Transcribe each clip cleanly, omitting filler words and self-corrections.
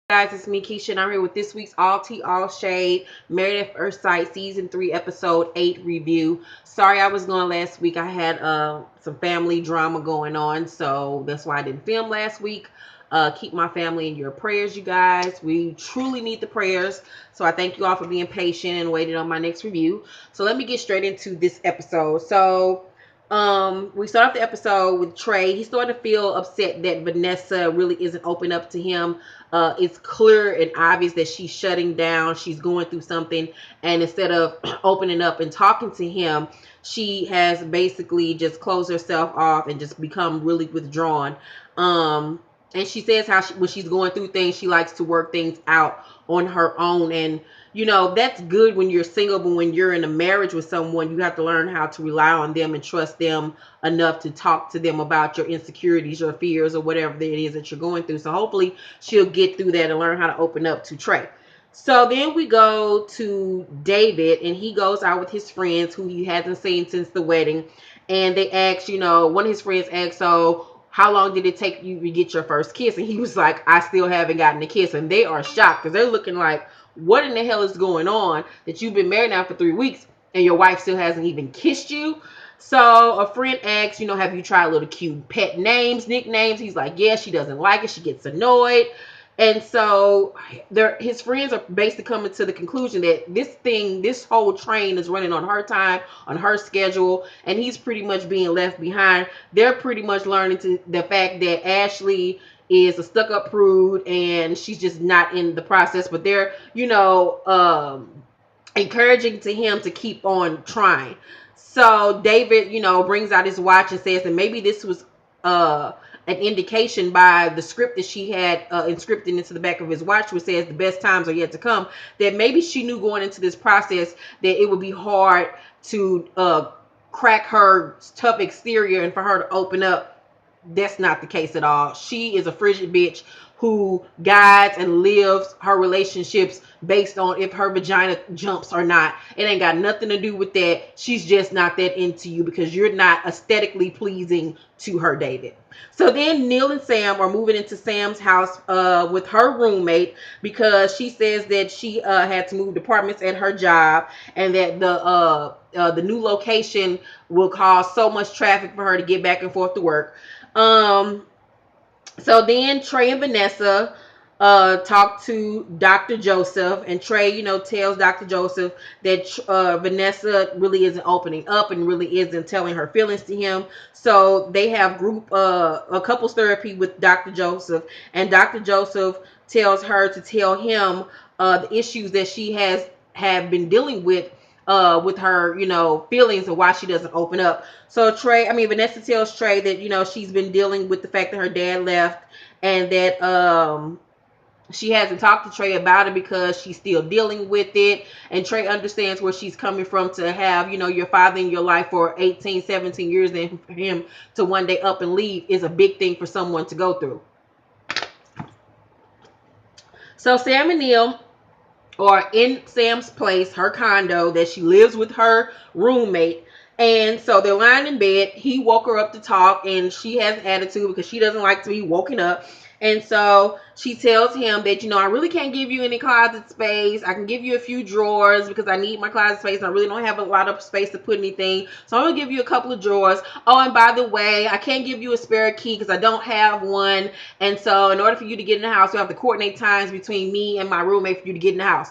Guys, it's me, Keisha, and I'm here with this week's All Tea, All Shade Married at First Sight Season 3, Episode 8 review. Sorry I was gone last week. I had some family drama going on, so that's why I didn't film last week. Keep my family in your prayers, you guys. We truly need the prayers, so I thank you all for being patient and waiting on my next review. So let me get straight into this episode. We start off the episode with Trey. He's starting to feel upset that Vanessa really isn't open up to him. It's clear and obvious that she's shutting down. She's going through something, and instead of opening up and talking to him, she has basically just closed herself off and just become really withdrawn. And she says how when she's going through things, she likes to work things out on her own. And that's good when you're single, but when you're in a marriage with someone, you have to learn how to rely on them and trust them enough to talk to them about your insecurities, your fears, or whatever it is that you're going through. So hopefully she'll get through that and learn how to open up to Trey. So then we go to David, and he goes out with his friends who he hasn't seen since the wedding. And they ask, one of his friends asks, so how long did it take you to get your first kiss? And he was like, I still haven't gotten a kiss. And they are shocked because they're looking like, what in the hell is going on that you've been married now for 3 weeks and your wife still hasn't even kissed you? So a friend asks, have you tried little cute pet names, nicknames? He's like, yeah, she doesn't like it. She gets annoyed. And so his friends are basically coming to the conclusion that this whole train is running on her time, on her schedule, and he's pretty much being left behind. They're pretty much learning to the fact that Ashley is a stuck-up prude and she's just not in the process, but they're, encouraging to him to keep on trying. So David, brings out his watch and says that maybe this was an indication by the script that she had inscripted into the back of his watch, which says the best times are yet to come, that maybe she knew going into this process that it would be hard to crack her tough exterior and for her to open up. That's not the case at all. She is a frigid bitch who guides and lives her relationships based on if her vagina jumps or not. It ain't got nothing to do with that. She's just not that into you because you're not aesthetically pleasing to her, David. So then Neil and Sam are moving into Sam's house with her roommate because she says that she had to move departments at her job and that the new location will cause so much traffic for her to get back and forth to work. So then Trey and Vanessa talk to Dr. Joseph, and Trey, tells Dr. Joseph that Vanessa really isn't opening up and really isn't telling her feelings to him. So they have a couples therapy with Dr. Joseph, and Dr. Joseph tells her to tell him the issues that she have been dealing with her, feelings and why she doesn't open up. So Vanessa tells Trey that, she's been dealing with the fact that her dad left and that she hasn't talked to Trey about it because she's still dealing with it. And Trey understands where she's coming from to have, your father in your life for 18, 17 years, and for him to one day up and leave is a big thing for someone to go through. So Sam and Neil or in Sam's place, her condo that she lives with her roommate. And so they're lying in bed. He woke her up to talk, and she has an attitude because she doesn't like to be woken up. And so she tells him that, I really can't give you any closet space. I can give you a few drawers because I need my closet space. I really don't have a lot of space to put anything. So I'm going to give you a couple of drawers. Oh, and by the way, I can't give you a spare key because I don't have one. And so in order for you to get in the house, you have to coordinate times between me and my roommate for you to get in the house.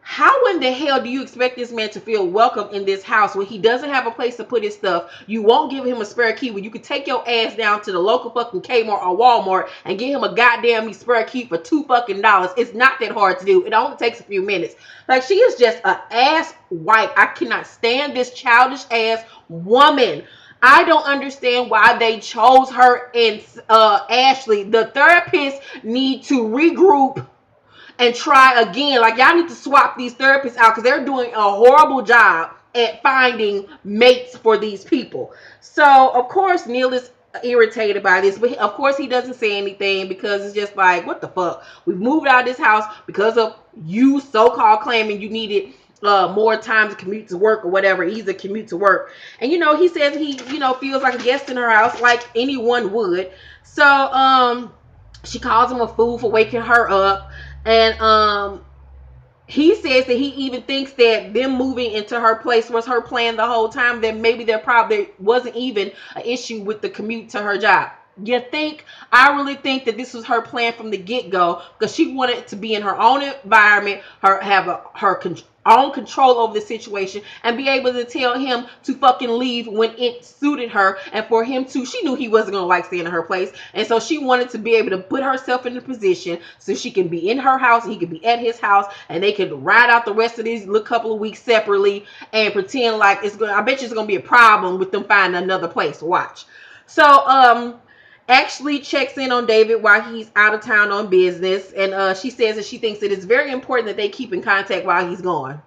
How in the hell do you expect this man to feel welcome in this house when he doesn't have a place to put his stuff? You won't give him a spare key when you can take your ass down to the local fucking Kmart or Walmart and get him a goddamn spare key for $2 fucking. It's not that hard to do. It only takes a few minutes. Like, she is just an ass wipe. I cannot stand this childish ass woman. I don't understand why they chose her and Ashley. The therapists need to regroup and try again. Like, y'all need to swap these therapists out because they're doing a horrible job at finding mates for these people. So of course Neil is irritated by this, but of course he doesn't say anything because it's just like, what the fuck? We've moved out of this house because of you so-called claiming you needed more time to commute to work or whatever. He's a commute to work, and he says he feels like a guest in her house like anyone would. So She calls him a fool for waking her up. And he says that he even thinks that them moving into her place was her plan the whole time, that maybe there probably wasn't even an issue with the commute to her job. You think? I really think that this was her plan from the get-go, because she wanted to be in her own environment, her own control over the situation, and be able to tell him to fucking leave when it suited her. And for him to, she knew he wasn't gonna like staying in her place, and so she wanted to be able to put herself in the position so she can be in her house and he could be at his house, and they could ride out the rest of these little couple of weeks separately and pretend like it's gonna, I bet you it's gonna be a problem with them finding another place. Watch. So actually checks in on David while he's out of town on business, and she says that she thinks it is very important that they keep in contact while he's gone.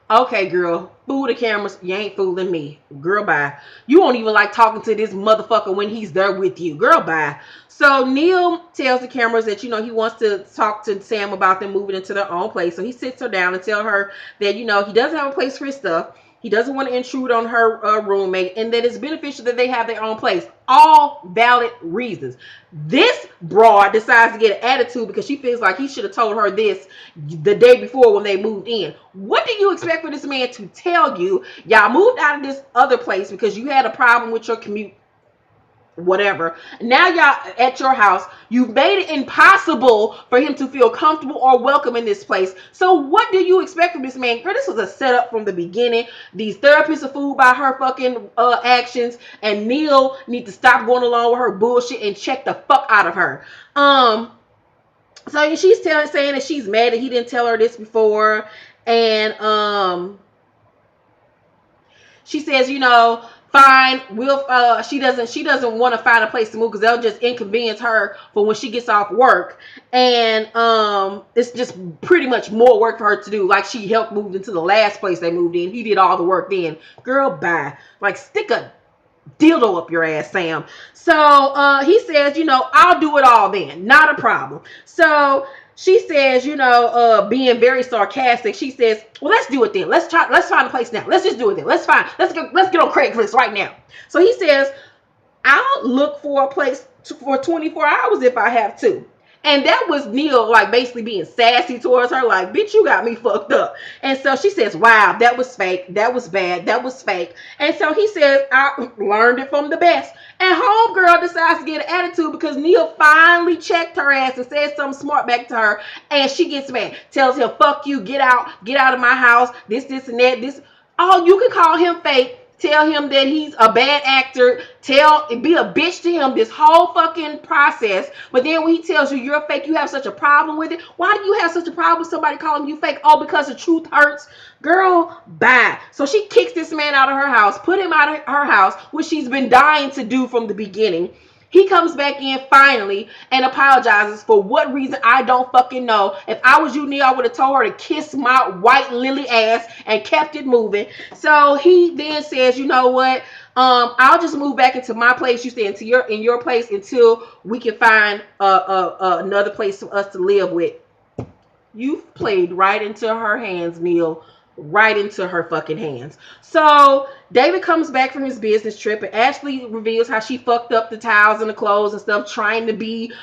Okay, girl, fool the cameras. You ain't fooling me. Girl, bye. You won't even like talking to this motherfucker when he's there with you. Girl, bye. So Neil tells the cameras that, he wants to talk to Sam about them moving into their own place. So he sits her down and tell her that, he doesn't have a place for his stuff. He doesn't want to intrude on her roommate, and that it's beneficial that they have their own place. All valid reasons. This broad decides to get an attitude because she feels like he should have told her this the day before when they moved in. What do you expect for this man to tell you? Y'all moved out of this other place because you had a problem with your commute, whatever. Now y'all at your house. You've made it impossible for him to feel comfortable or welcome in this place. So what do you expect from this man? Girl, this was a setup from the beginning. These therapists are fooled by her fucking actions, and Neil need to stop going along with her bullshit and check the fuck out of her. So she's saying that she's mad that he didn't tell her this before, and she says, fine, we'll she doesn't want to find a place to move because they'll just inconvenience her for when she gets off work, and it's just pretty much more work for her to do. Like, she helped move into the last place they moved in. He did all the work then. Girl, bye. Like, stick a dildo up your ass, Sam. So he says, I'll do it all then. Not a problem. So she says, being very sarcastic, she says, well, let's do it then. Let's find a place now. Let's just do it then. Let's get on Craigslist right now. So he says, I'll look for a place for 24 hours if I have to. And that was Neil, like, basically being sassy towards her, like, bitch, you got me fucked up. And so she says, wow, that was fake. That was bad. That was fake. And so he says, I learned it from the best. And homegirl decides to get an attitude because Neil finally checked her ass and said something smart back to her. And she gets mad. Tells him, fuck you, get out of my house. This, and that, this. Oh, you can call him fake. Tell him that he's a bad actor. Be a bitch to him this whole fucking process. But then when he tells you you're fake, you have such a problem with it. Why do you have such a problem with somebody calling you fake? Oh, because the truth hurts. Girl, bye. So she kicks this man out of her house, put him out of her house, which she's been dying to do from the beginning. He comes back in finally and apologizes for what reason I don't fucking know. If I was you, Neil, I would have told her to kiss my white lily ass and kept it moving. So he then says, you know what? I'll just move back into my place. You stay in your place until we can find another place for us to live with. You've played right into her hands, Neil. Right into her fucking hands. So David comes back from his business trip, and Ashley reveals how she fucked up the towels and the clothes and stuff, trying to be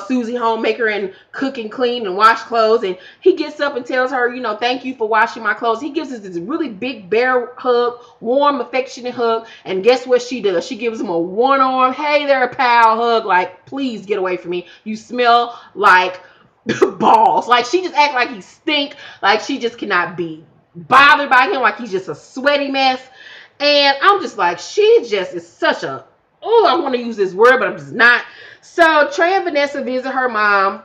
Susie homemaker and cook and clean and wash clothes. And he gets up and tells her, thank you for washing my clothes. He gives us this really big bear hug, warm, affectionate hug. And guess what she does? She gives him a one arm, hey there, pal hug. Like, please get away from me. You smell like balls. Like, she just act like he stink. Like, she just cannot be bothered by him, like he's just a sweaty mess. And I'm just like, she just is such a, I want to use this word, but I'm just not. So Trey and Vanessa visit her mom,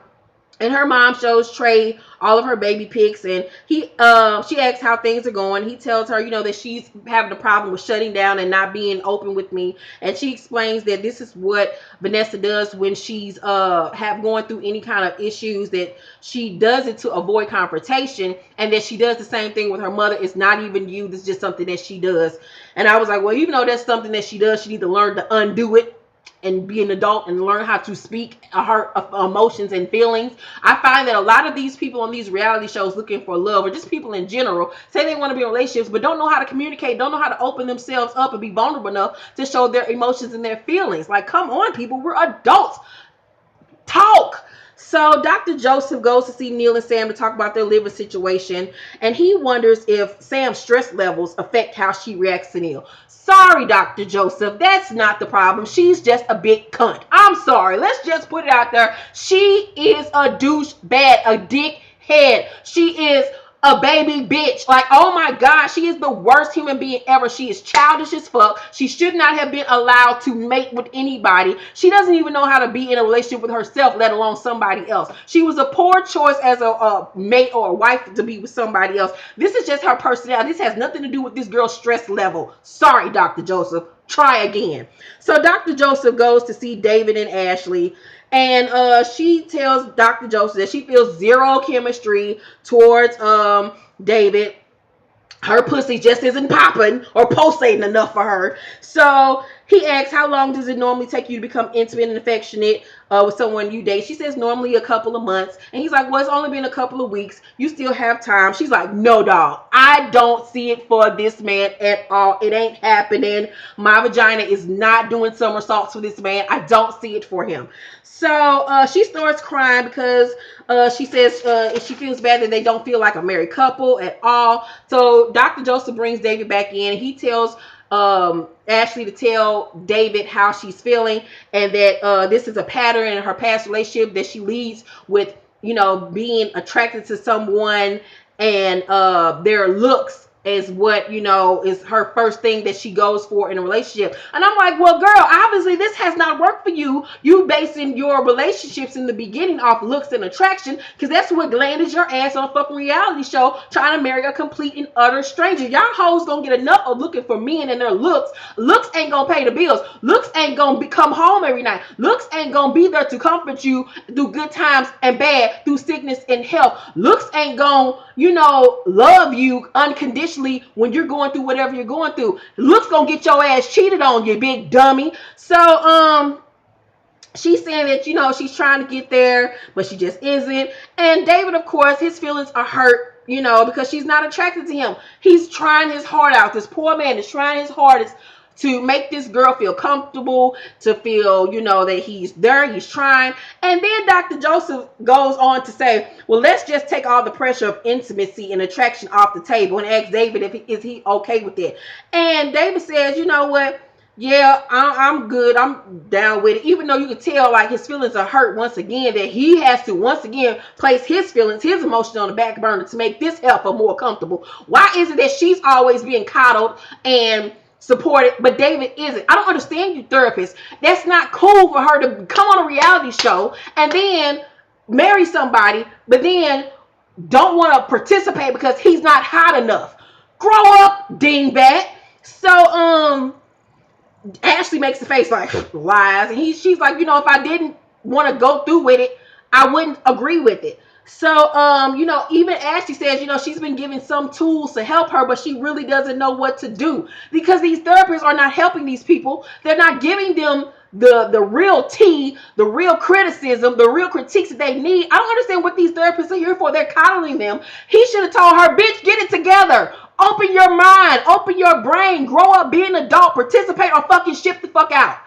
and her mom shows Trey all of her baby pics, and she asks how things are going. He tells her, that she's having a problem with shutting down and not being open with me. And she explains that this is what Vanessa does when she's going through any kind of issues, that she does it to avoid confrontation, and that she does the same thing with her mother. It's not even you. This is just something that she does. And I was like, well, even though that's something that she does, she needs to learn to undo it and be an adult and learn how to speak her emotions and feelings. I find that a lot of these people on these reality shows looking for love, or just people in general, say they want to be in relationships but don't know how to communicate, don't know how to open themselves up and be vulnerable enough to show their emotions and their feelings. Like, come on, people, we're adults. Talk. So Dr. Joseph goes to see Neil and Sam to talk about their liver situation, and he wonders if Sam's stress levels affect how she reacts to Neil. Sorry, Dr. Joseph, that's not the problem. She's just a big cunt. I'm sorry. Let's just put it out there. She is a douchebag, a dickhead. She is a baby bitch. Like, oh my God, she is the worst human being ever. She is childish as fuck. She should not have been allowed to mate with anybody. She doesn't even know how to be in a relationship with herself, let alone somebody else. She was a poor choice as a mate or a wife to be with somebody else. This is just her personality. This has nothing to do with this girl's stress level. Sorry, Dr. Joseph. Try again. So Dr. Joseph goes to see David and Ashley, and she tells Dr. Joseph that she feels zero chemistry towards David. Her pussy just isn't popping or pulsating enough for her. So he asks, how long does it normally take you to become intimate and affectionate with someone you date? She says normally a couple of months. And he's like, well, it's only been a couple of weeks. You still have time. She's like, no, dog. I don't see it for this man at all. It ain't happening. My vagina is not doing somersaults for this man. I don't see it for him. So she starts crying because she says she feels bad that they don't feel like a married couple at all. So Dr. Joseph brings David back in. He tells Ashley to tell David how she's feeling, and that this is a pattern in her past relationship that she leads with, being attracted to someone, and their looks is what, is her first thing that she goes for in a relationship. And I'm like, well, girl, obviously this has not worked for you. You basing your relationships in the beginning off looks and attraction, because that's what landed your ass on a fucking reality show trying to marry a complete and utter stranger. Y'all hoes gonna get enough of looking for men and their looks. Looks ain't gonna pay the bills. Looks ain't gonna come home every night. Looks ain't gonna be there to comfort you through good times and bad, through sickness and health. Looks ain't gonna, love you unconditionally when you're going through whatever you're going through. Looks gonna get your ass cheated on, you big dummy. So she's saying that, she's trying to get there, but she just isn't. And David, of course, his feelings are hurt, because she's not attracted to him. He's trying his heart out. This poor man is trying his hardest to make this girl feel comfortable, to feel, that he's there, he's trying. And then Dr. Joseph goes on to say, well, let's just take all the pressure of intimacy and attraction off the table, and ask David is he okay with it. And David says, you know what? Yeah, I'm good. I'm down with it. Even though you can tell, like, his feelings are hurt once again, that he has to once again place his feelings, his emotions on the back burner to make this helper more comfortable. Why is it that she's always being coddled and supported, but David isn't? I don't understand you therapists. That's not cool for her to come on a reality show and then marry somebody, but then don't want to participate because he's not hot enough. Grow up, dingbat. So Ashley makes the face like lies, and she's like, if I didn't want to go through with it, I wouldn't agree with it. So even Ashley says, she's been given some tools to help her, but she really doesn't know what to do, because these therapists are not helping these people. They're not giving them the real tea, the real criticism, the real critiques that they need. I don't understand what these therapists are here for. They're coddling them. He should have told her, bitch, get it together. Open your mind, open your brain, grow up, be an adult, participate, or fucking ship the fuck out.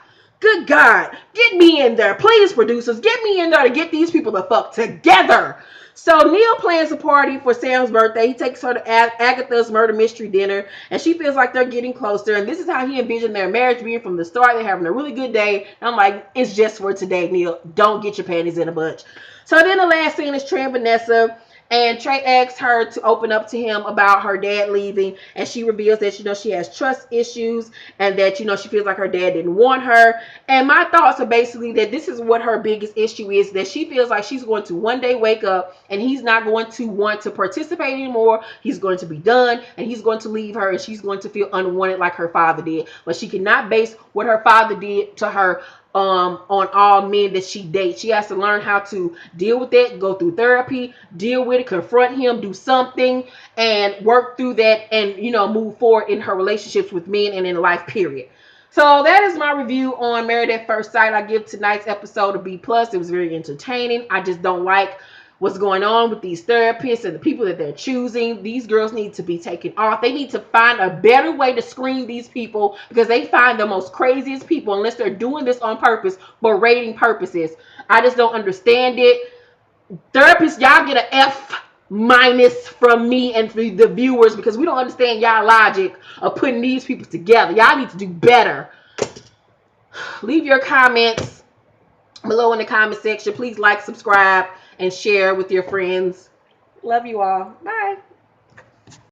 Good God, get me in there. Please, producers, get me in there to get these people the fuck together. So Neil plans a party for Sam's birthday. He takes her to Agatha's murder mystery dinner, and she feels like they're getting closer. And this is how he envisioned their marriage being from the start. They're having a really good day. And I'm like, it's just for today, Neil. Don't get your panties in a bunch. So then the last scene is Trey and Vanessa. And Trey asks her to open up to him about her dad leaving, and she reveals that she has trust issues, and that she feels like her dad didn't want her. And my thoughts are basically that this is what her biggest issue is, that she feels like she's going to one day wake up and he's not going to want to participate anymore. He's going to be done, and he's going to leave her, and she's going to feel unwanted like her father did. But she cannot base what her father did to her on all men that she dates. She has to learn how to deal with that, go through therapy, deal with it, confront him, do something, and work through that, and move forward in her relationships with men and in life, period. So that is my review on Married at First Sight. I give tonight's episode a B+. It was very entertaining. I just don't like what's going on with these therapists and the people that they're choosing. These girls need to be taken off. They need to find a better way to screen these people, because they find the most craziest people, unless they're doing this on purpose for rating purposes. I just don't understand it. Therapists, y'all get an F minus from me and for the viewers because we don't understand y'all logic of putting these people together. Y'all need to do better. Leave your comments below in the comment section. Please like, subscribe, and share with your friends. Love you all. Bye.